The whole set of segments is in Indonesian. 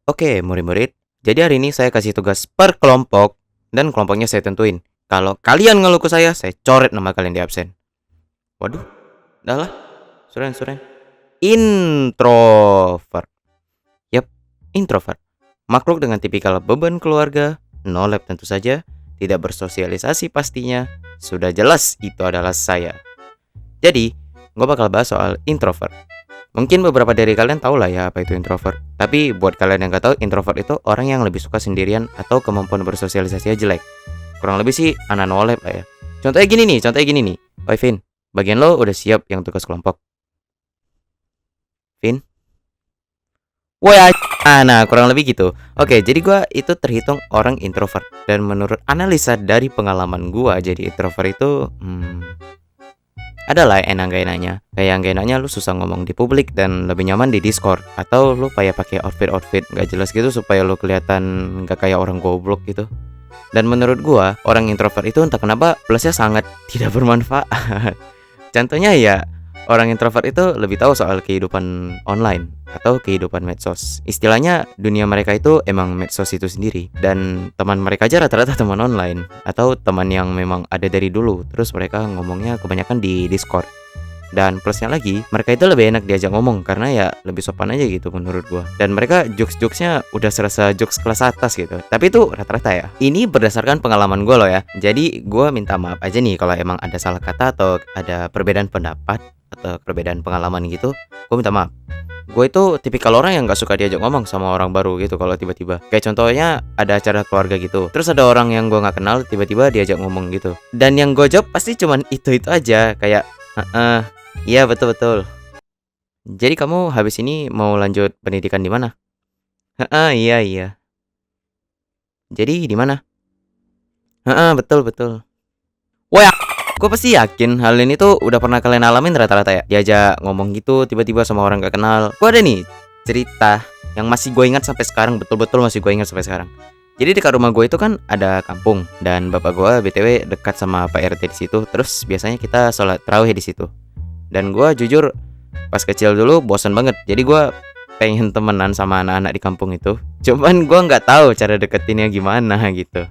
Oke, murid-murid. Jadi hari ini saya kasih tugas per kelompok dan kelompoknya saya tentuin. Kalau kalian ngeluh ke saya coret nama kalian di absen. Waduh, dah lah. Suren. Introvert. Yap, introvert. Makhluk dengan tipikal beban keluarga, no lab tentu saja, tidak bersosialisasi pastinya. Sudah jelas itu adalah saya. Jadi, gue bakal bahas soal introvert. Mungkin beberapa dari kalian tahu lah ya apa itu introvert. Tapi buat kalian yang gak tahu, introvert itu orang yang lebih suka sendirian atau kemampuan bersosialisasinya jelek. Kurang lebih sih anak no lab lah ya. Contohnya gini nih. Oi Vin, bagian lo udah siap yang tugas kelompok? Vin? Woi, nah kurang lebih gitu. Oke, jadi gua itu terhitung orang introvert. Dan menurut analisa dari pengalaman gua jadi introvert itu adalah enak gak enaknya. Kayak yang gak enaknya lu susah ngomong di publik dan lebih nyaman di Discord. Atau lu kayak pakai outfit gak jelas gitu supaya lu kelihatan gak kayak orang goblok gitu. Dan menurut gua, orang introvert itu entah kenapa plusnya sangat tidak bermanfaat. Contohnya ya, orang introvert itu lebih tahu soal kehidupan online atau kehidupan medsos. Istilahnya dunia mereka itu emang medsos itu sendiri. Dan teman mereka aja rata-rata teman online atau teman yang memang ada dari dulu. Terus mereka ngomongnya kebanyakan di Discord. Dan plusnya lagi, mereka itu lebih enak diajak ngomong karena ya lebih sopan aja gitu menurut gua. Dan mereka jokes-jokesnya udah serasa jokes kelas atas gitu. Tapi itu rata-rata ya. Ini berdasarkan pengalaman gua loh ya. Jadi gua minta maaf aja nih kalau emang ada salah kata atau ada perbedaan pendapat atau perbedaan pengalaman gitu. Gua minta maaf. Gue itu tipikal orang yang gak suka diajak ngomong sama orang baru gitu kalau tiba-tiba. Kayak contohnya ada acara keluarga gitu. Terus ada orang yang gue gak kenal tiba-tiba diajak ngomong gitu. Dan yang gue jawab pasti cuman itu aja. Kayak, iya betul. Jadi kamu habis ini mau lanjut pendidikan di mana? Iya. Jadi di mana? Betul. Wah, gue pasti yakin hal ini tuh udah pernah kalian alamin rata-rata ya. Diajak ngomong gitu tiba-tiba sama orang gak kenal. Gue ada nih cerita yang masih gue ingat sampai sekarang, betul-betul masih gue ingat sampai sekarang. Jadi dekat rumah gue itu kan ada kampung dan bapak gue BTW dekat sama Pak RT di situ. Terus biasanya kita sholat tarawih di situ. Dan gue jujur pas kecil dulu bosan banget. Jadi gue pengen temenan sama anak-anak di kampung itu. Cuman gue nggak tahu cara deketinnya gimana gitu.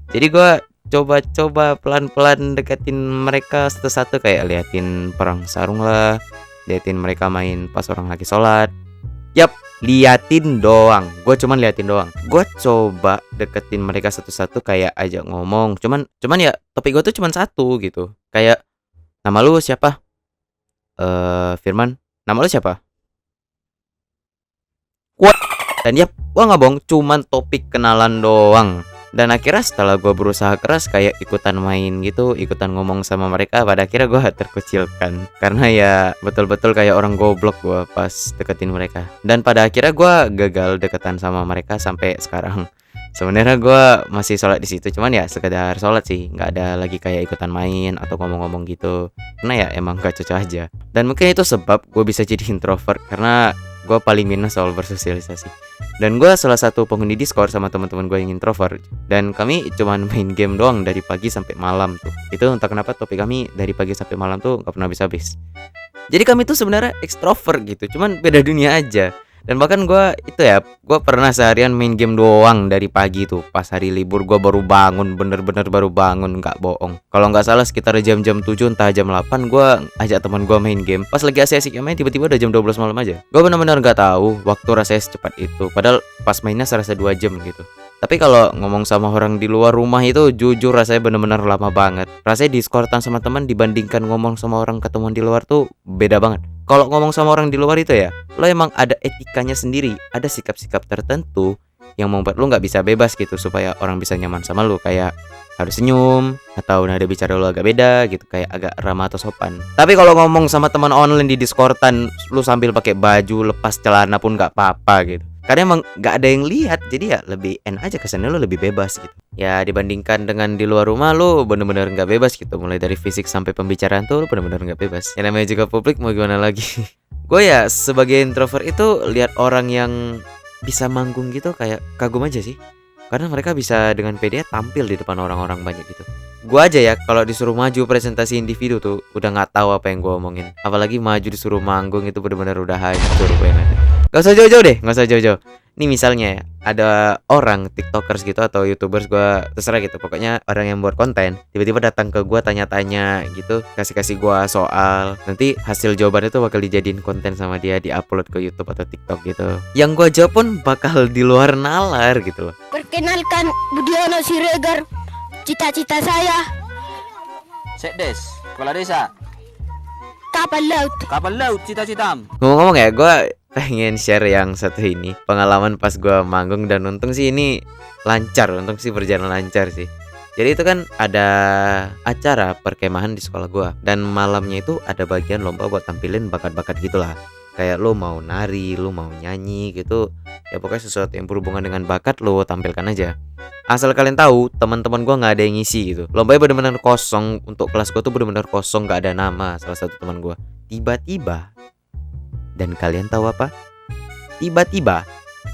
Jadi gue coba pelan-pelan deketin mereka satu-satu, kayak liatin perang sarung lah, liatin mereka main pas orang lagi sholat. Yap, liatin doang. Gue cuman liatin doang. Gue coba deketin mereka satu-satu, kayak ajak ngomong. Cuman ya topik gue tuh cuman satu gitu. Kayak, nama lu siapa? Firman. Nama lu siapa? Wah, dan yap, gua nggak bohong, cuman topik kenalan doang. Dan akhirnya setelah gue berusaha keras kayak ikutan main gitu, ikutan ngomong sama mereka, pada akhirnya gue terkucilkan. Karena ya betul-betul kayak orang goblok gue pas deketin mereka. Dan pada akhirnya gue gagal deketan sama mereka sampai sekarang. Sebenarnya gue masih sholat di situ, cuman ya sekedar sholat sih, nggak ada lagi kayak ikutan main atau ngomong-ngomong gitu. Karena ya emang gak cocok aja. Dan mungkin itu sebab gue bisa jadi introvert, karena gue paling minus soal bersosialisasi. Dan gue salah satu penghuni Discord sama teman-teman gue yang introvert. Dan kami cuman main game doang dari pagi sampai malam tuh. Itu entah kenapa topik kami dari pagi sampai malam tuh gak pernah habis-habis. Jadi kami tuh sebenarnya ekstrovert gitu, cuman beda dunia aja. Dan bahkan gue itu ya, gue pernah seharian main game doang dari pagi tuh. Pas hari libur gue baru bangun, bener-bener baru bangun, gak bohong. Kalau gak salah sekitar jam-jam 7 entah jam 8 gue ajak teman gue main game. Pas lagi asik-asik main, tiba-tiba udah jam 12 malam aja. Gue bener-bener gak tahu waktu rasanya secepat itu. Padahal pas mainnya serasa 2 jam gitu. Tapi kalau ngomong sama orang di luar rumah itu jujur rasanya bener-bener lama banget. Rasanya Discordan sama teman dibandingkan ngomong sama orang ketemuan di luar tuh beda banget. Kalau ngomong sama orang di luar itu ya, lo emang ada etikanya sendiri, ada sikap-sikap tertentu yang membuat lo nggak bisa bebas gitu supaya orang bisa nyaman sama lo, kayak harus senyum atau nada bicara lo agak beda gitu, kayak agak ramah atau sopan. Tapi kalau ngomong sama teman online di Discordan, lo sambil pakai baju lepas celana pun nggak apa-apa gitu. Karena emang nggak ada yang lihat, jadi ya lebih enak aja, kesannya lo lebih bebas gitu. Ya dibandingkan dengan di luar rumah, lo bener-bener nggak bebas gitu. Mulai dari fisik sampai pembicaraan tuh lo bener-bener nggak bebas. Yang namanya juga publik, mau gimana lagi. Gue ya sebagai introvert itu lihat orang yang bisa manggung gitu kayak kagum aja sih. Karena mereka bisa dengan pede tampil di depan orang-orang banyak gitu. Gua aja ya kalau disuruh maju presentasi individu tuh udah nggak tahu apa yang gua omongin. Apalagi maju disuruh manggung itu bener-bener udah hancur gue nanti. Gak usah jauh-jauh deh, gak usah jauh-jauh. Ini misalnya ya, ada orang tiktokers gitu atau youtubers, gua terserah gitu. Pokoknya orang yang buat konten tiba-tiba datang ke gua tanya-tanya gitu, kasih-kasih gua soal. Nanti hasil jawabannya tuh bakal dijadiin konten sama dia, diupload ke YouTube atau TikTok gitu. Yang gua jawab pun bakal di luar nalar gitu loh. Perkenalkan, Budiono Siregar. Cita-cita saya Sekdes, kepala desa, kapal laut. kapal laut cita-citam. Ngomong-ngomong ya, gue pengen share yang satu ini, pengalaman pas gue manggung, dan untung sih ini lancar, untung sih berjalan lancar sih. Jadi itu kan ada acara perkemahan di sekolah gue, dan malamnya itu ada bagian lomba buat tampilin bakat-bakat gitulah. Kayak lo mau nari, lo mau nyanyi gitu, ya pokoknya sesuatu yang berhubungan dengan bakat lo tampilkan aja. Asal kalian tahu, teman-teman gue nggak ada yang ngisi gitu. Lombanya bener-bener kosong, untuk kelas gue tuh bener-bener kosong, nggak ada nama salah satu teman gue. Tiba-tiba, dan kalian tahu apa? Tiba-tiba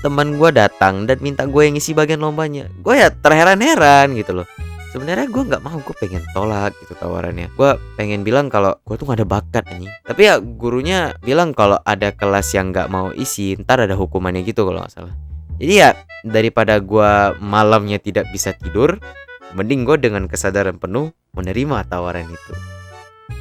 teman gue datang dan minta gue yang ngisi bagian lombanya. Gue ya terheran-heran gitu loh. Sebenarnya gue nggak mau, gue pengen tolak gitu tawarannya. Gue pengen bilang kalau gue tuh gak ada bakat nih. Tapi ya gurunya bilang kalau ada kelas yang nggak mau isi, ntar ada hukumannya gitu kalau nggak salah. Jadi ya daripada gue malamnya tidak bisa tidur, mending gue dengan kesadaran penuh menerima tawaran itu.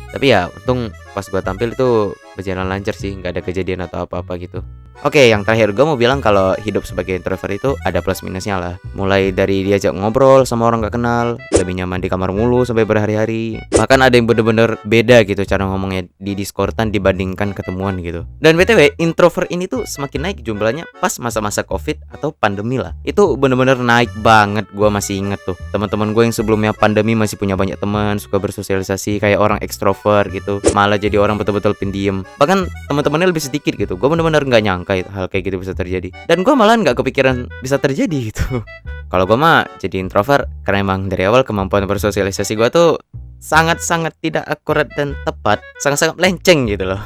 Tapi ya untung pas gue tampil itu berjalan lancar sih, nggak ada kejadian atau apa-apa gitu. Oke, yang terakhir gue mau bilang kalau hidup sebagai introvert itu ada plus minusnya lah. Mulai dari diajak ngobrol sama orang gak kenal, lebih nyaman di kamar mulu sampai berhari-hari. Bahkan ada yang bener-bener beda gitu cara ngomongnya di Discordan dibandingkan ketemuan gitu. Dan BTW, introvert ini tuh semakin naik jumlahnya pas masa-masa Covid atau pandemi lah. Itu bener-bener naik banget, gue masih inget tuh. Teman-teman gue yang sebelumnya pandemi masih punya banyak teman, suka bersosialisasi kayak orang ekstrovert gitu, malah jadi orang betul-betul pendiam. Bahkan teman-temannya lebih sedikit gitu. Gue bener-bener nggak nyangka hal kayak gitu bisa terjadi, dan gue malah nggak kepikiran bisa terjadi gitu. Kalau gue mah jadi introvert karena emang dari awal kemampuan bersosialisasi gue tuh sangat-sangat tidak akurat dan tepat, sangat-sangat melenceng gitu loh.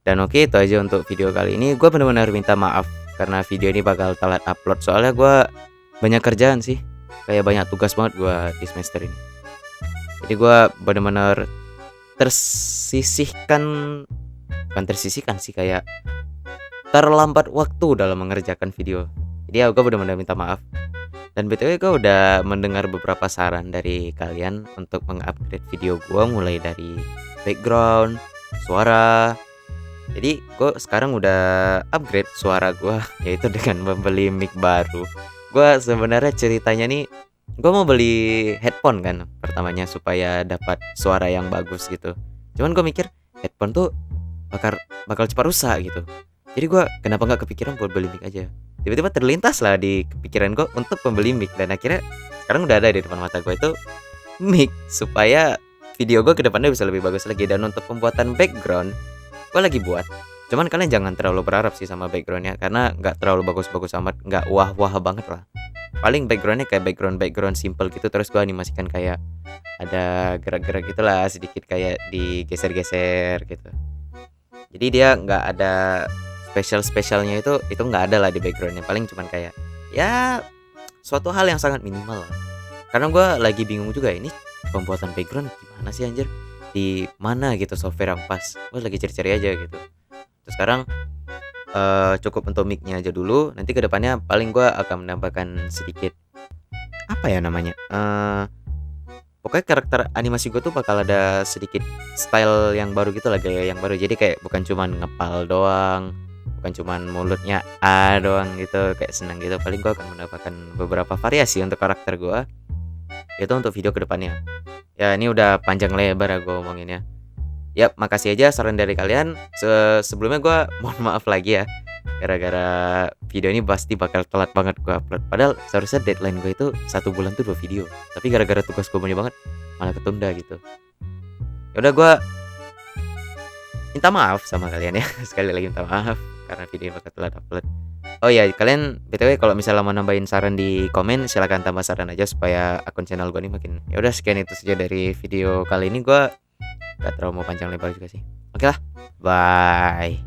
Dan oke, itu aja untuk video kali ini. Gue benar-benar minta maaf karena video ini bakal telat upload, soalnya gue banyak kerjaan sih, kayak banyak tugas banget gue di semester ini. Jadi gue benar-benar tersisihkan, bukan tersisihkan sih, kayak terlambat waktu dalam mengerjakan video. Jadi ya gue benar-benar minta maaf. Dan BTW gue udah mendengar beberapa saran dari kalian untuk mengupgrade video gue, mulai dari background, suara. Jadi gue sekarang udah upgrade suara gue, yaitu dengan membeli mic baru. Gue sebenarnya ceritanya nih, gue mau beli headphone kan pertamanya supaya dapat suara yang bagus gitu. Cuman gue mikir headphone tuh bakal cepat rusak gitu. Jadi gue kenapa nggak kepikiran buat beli mic aja. Tiba-tiba terlintas lah di pikiran gue untuk membeli mic, dan akhirnya sekarang udah ada di depan mata gue itu mic, supaya video gue kedepannya bisa lebih bagus lagi. Dan untuk pembuatan background gue lagi buat, cuman kalian jangan terlalu berharap sih sama backgroundnya, karena nggak terlalu bagus-bagus amat, nggak wah-wah banget lah. Paling backgroundnya kayak background simple gitu, terus gue animasikan kayak ada gerak-gerak gitulah, sedikit kayak digeser-geser gitu. Jadi dia nggak ada spesialnya, itu nggak ada lah di backgroundnya. Paling cuman kayak ya suatu hal yang sangat minimal lah. Karena gue lagi bingung juga, ini pembuatan background gimana sih anjir, di mana gitu software yang pas. Gue lagi cari-cari aja gitu. Terus sekarang cukup untuk mic-nya aja dulu. Nanti kedepannya paling gue akan menambahkan sedikit, apa ya namanya, pokoknya karakter animasi gue tuh bakal ada sedikit style yang baru gitu lah, gaya yang baru. Jadi kayak bukan cuman ngepal doang, bukan cuman mulutnya A doang gitu, kayak seneng gitu. Paling gue akan mendapatkan beberapa variasi untuk karakter gue, itu untuk video kedepannya. Ya ini udah panjang lebar gue ngomonginnya. Yap, makasih aja saran dari kalian. Sebelumnya gue mohon maaf lagi ya, gara-gara video ini pasti bakal telat banget gue upload. Padahal seharusnya deadline gue itu 1 bulan tuh 2 video, tapi gara-gara tugas gue banyak banget malah ketunda gitu. Yaudah, gue minta maaf sama kalian ya. Sekali lagi minta maaf karena video bakal telat upload. Oh ya, kalian BTW kalau misalnya mau nambahin saran di komen, silakan tambah saran aja supaya akun channel gue nih makin. Ya udah, sekian itu saja dari video kali ini. Gue gak terlalu mau panjang lebar juga sih. Oke lah, bye.